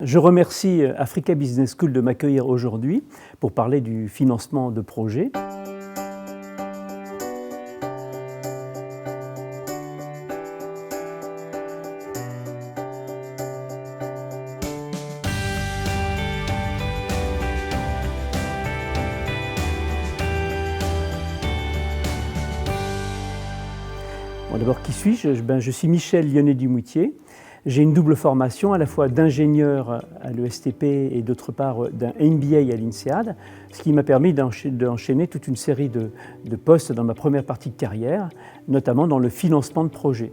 Je remercie Africa Business School de m'accueillir aujourd'hui pour parler du financement de projets. Bon, d'abord, qui suis-je? Je suis Michel Lyonnais-Dumoutier. J'ai une double formation, à la fois d'ingénieur à l'ESTP et d'autre part d'un MBA à l'INSEAD, ce qui m'a permis d'enchaîner toute une série de postes dans ma première partie de carrière, notamment dans le financement de projets.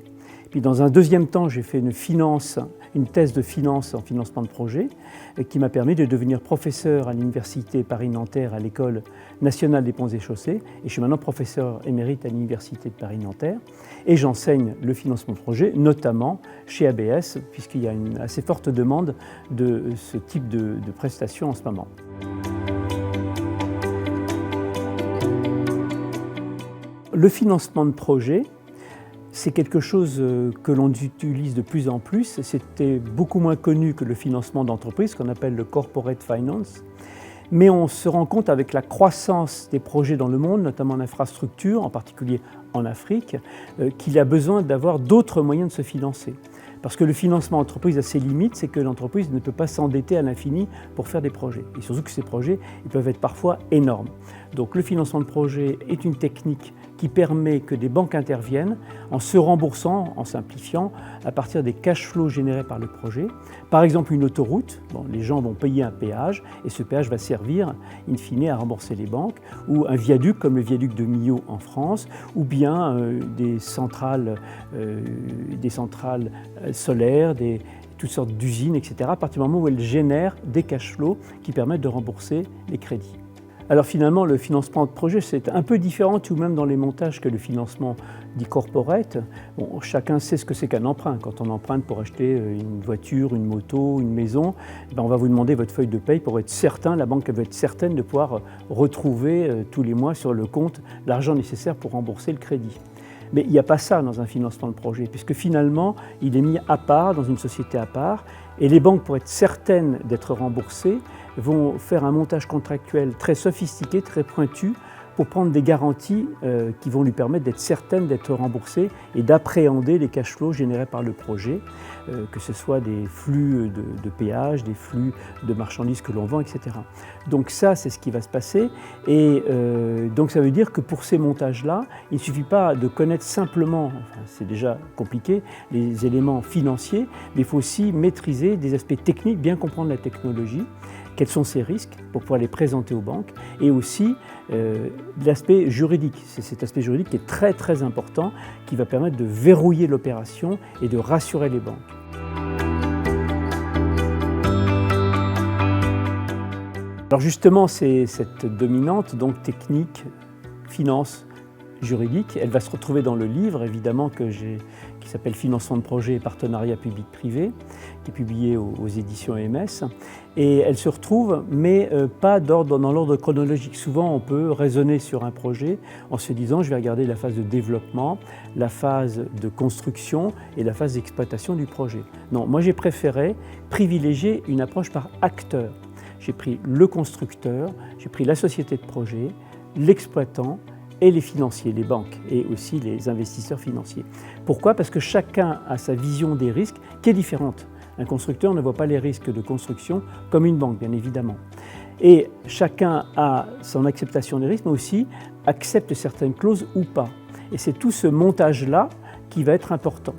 Puis dans un deuxième temps, j'ai fait une thèse de finance en financement de projet qui m'a permis de devenir professeur à l'Université Paris-Nanterre à l'École nationale des ponts et chaussées. Et je suis maintenant professeur émérite à l'Université de Paris-Nanterre. Et j'enseigne le financement de projet, notamment chez ABS, puisqu'il y a une assez forte demande de ce type de prestations en ce moment. Le financement de projet, c'est quelque chose que l'on utilise de plus en plus. C'était beaucoup moins connu que le financement d'entreprise, qu'on appelle le corporate finance. Mais on se rend compte avec la croissance des projets dans le monde, notamment en infrastructure, en particulier en Afrique, qu'il a besoin d'avoir d'autres moyens de se financer. Parce que le financement d'entreprise a ses limites, c'est que l'entreprise ne peut pas s'endetter à l'infini pour faire des projets. Et surtout que ces projets, ils peuvent être parfois énormes. Donc le financement de projet est une technique qui permet que des banques interviennent en se remboursant, en simplifiant, à partir des cash flows générés par le projet. Par exemple, une autoroute, les gens vont payer un péage et ce péage va servir, in fine, à rembourser les banques, ou un viaduc comme le viaduc de Millau en France, ou bien des centrales solaires, toutes sortes d'usines, etc., à partir du moment où elles génèrent des cash flows qui permettent de rembourser les crédits. Alors finalement, le financement de projet, c'est un peu différent tout de même dans les montages que le financement dit corporate. Bon, chacun sait ce que c'est qu'un emprunt. Quand on emprunte pour acheter une voiture, une moto, une maison, on va vous demander votre feuille de paye pour être certain, la banque veut être certaine de pouvoir retrouver tous les mois sur le compte l'argent nécessaire pour rembourser le crédit. Mais il n'y a pas ça dans un financement de projet, puisque finalement, il est mis à part, dans une société à part, et les banques, pour être certaines d'être remboursées, vont faire un montage contractuel très sophistiqué, très pointu, pour prendre des garanties qui vont lui permettre d'être certaine d'être remboursée et d'appréhender les cash flows générés par le projet, que ce soit des flux de péage, des flux de marchandises que l'on vend, etc. Donc ça, c'est ce qui va se passer. Et donc ça veut dire que pour ces montages-là, il ne suffit pas de connaître simplement, c'est déjà compliqué, les éléments financiers, mais il faut aussi maîtriser des aspects techniques, bien comprendre la technologie, quels sont ces risques pour pouvoir les présenter aux banques, et aussi l'aspect juridique. C'est cet aspect juridique qui est très très important, qui va permettre de verrouiller l'opération et de rassurer les banques. Alors justement, c'est cette dominante, donc technique, finance, juridique, elle va se retrouver dans le livre, évidemment, qui s'appelle Financement de projet et partenariat public-privé, qui est publié aux éditions EMS. Et elle se retrouve, mais pas dans l'ordre chronologique. Souvent, on peut raisonner sur un projet en se disant, je vais regarder la phase de développement, la phase de construction et la phase d'exploitation du projet. Non, moi j'ai préféré privilégier une approche par acteur. J'ai pris le constructeur, j'ai pris la société de projet, l'exploitant, et les financiers, les banques et aussi les investisseurs financiers. Pourquoi? Parce que chacun a sa vision des risques qui est différente. Un constructeur ne voit pas les risques de construction comme une banque, bien évidemment. Et chacun a son acceptation des risques, mais aussi accepte certaines clauses ou pas. Et c'est tout ce montage-là qui va être important.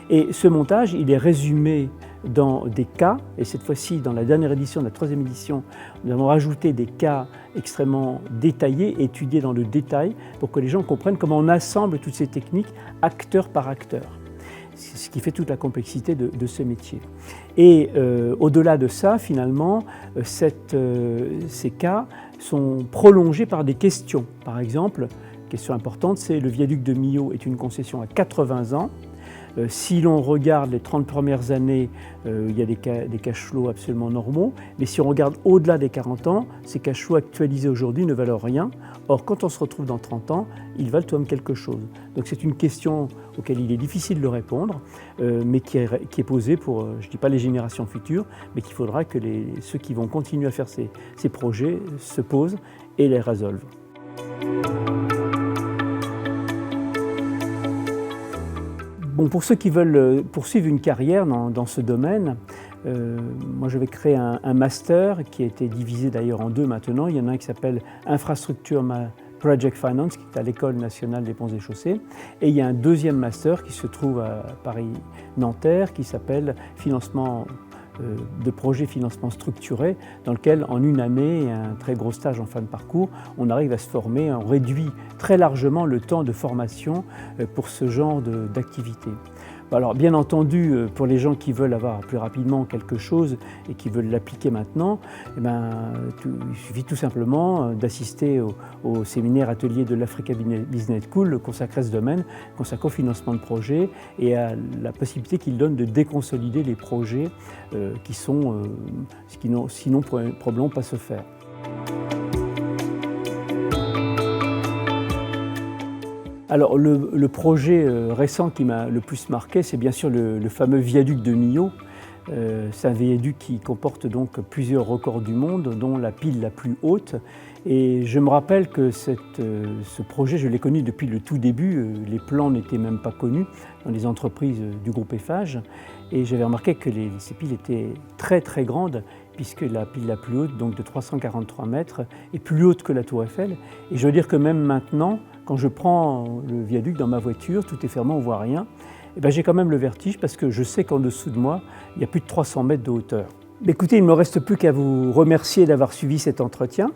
Et ce montage, il est résumé dans des cas, et cette fois-ci, dans la dernière édition, la 3e édition, nous avons rajouté des cas extrêmement détaillés, étudiés dans le détail, pour que les gens comprennent comment on assemble toutes ces techniques, acteur par acteur. C'est ce qui fait toute la complexité de ce métier. Et au-delà de ça, finalement, ces cas sont prolongés par des questions. Par exemple, question importante, c'est le viaduc de Millau est une concession à 80 ans. Si l'on regarde les 30 premières années, il y a des cash flows absolument normaux, mais si on regarde au-delà des 40 ans, ces cash flows actualisés aujourd'hui ne valent rien. Or, quand on se retrouve dans 30 ans, ils valent tout de même quelque chose. Donc c'est une question auquel il est difficile de répondre, mais qui est posée pour, je ne dis pas les générations futures, mais qu'il faudra que ceux qui vont continuer à faire ces projets se posent et les résolvent. Bon, pour ceux qui veulent poursuivre une carrière dans ce domaine, moi je vais créer un master qui a été divisé d'ailleurs en deux maintenant. Il y en a un qui s'appelle Infrastructure Project Finance, qui est à l'École nationale des ponts et chaussées. Et il y a un deuxième master qui se trouve à Paris-Nanterre, qui s'appelle Financement de projets financement structuré, dans lequel en une année et un très gros stage en fin de parcours, on arrive à se former, on réduit très largement le temps de formation pour ce genre d'activité. Alors bien entendu, pour les gens qui veulent avoir plus rapidement quelque chose et qui veulent l'appliquer maintenant, il suffit tout simplement d'assister au séminaire atelier de l'Africa Business School consacré à ce domaine, consacré au financement de projets et à la possibilité qu'il donne de déconsolider les projets qui n'ont sinon probablement pas se faire. Alors le projet récent qui m'a le plus marqué, c'est bien sûr le fameux viaduc de Millau. C'est un viaduc qui comporte donc plusieurs records du monde, dont la pile la plus haute. Et je me rappelle que ce projet, je l'ai connu depuis le tout début. Les plans n'étaient même pas connus dans les entreprises du groupe Eiffage. Et j'avais remarqué que ces piles étaient très très grandes, puisque la pile la plus haute, donc de 343 mètres, est plus haute que la Tour Eiffel. Et je veux dire que même maintenant, quand je prends le viaduc dans ma voiture, tout est fermé, on ne voit rien, j'ai quand même le vertige parce que je sais qu'en dessous de moi, il y a plus de 300 mètres de hauteur. Écoutez, il ne me reste plus qu'à vous remercier d'avoir suivi cet entretien.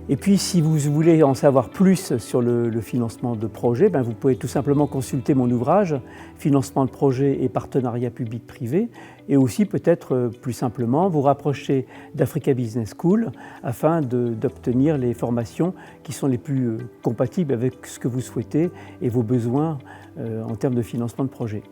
Et puis, si vous voulez en savoir plus sur le financement de projets, vous pouvez tout simplement consulter mon ouvrage « Financement de projets et partenariat public-privé » et aussi peut-être plus simplement vous rapprocher d'Africa Business School afin d'obtenir les formations qui sont les plus compatibles avec ce que vous souhaitez et vos besoins en termes de financement de projets.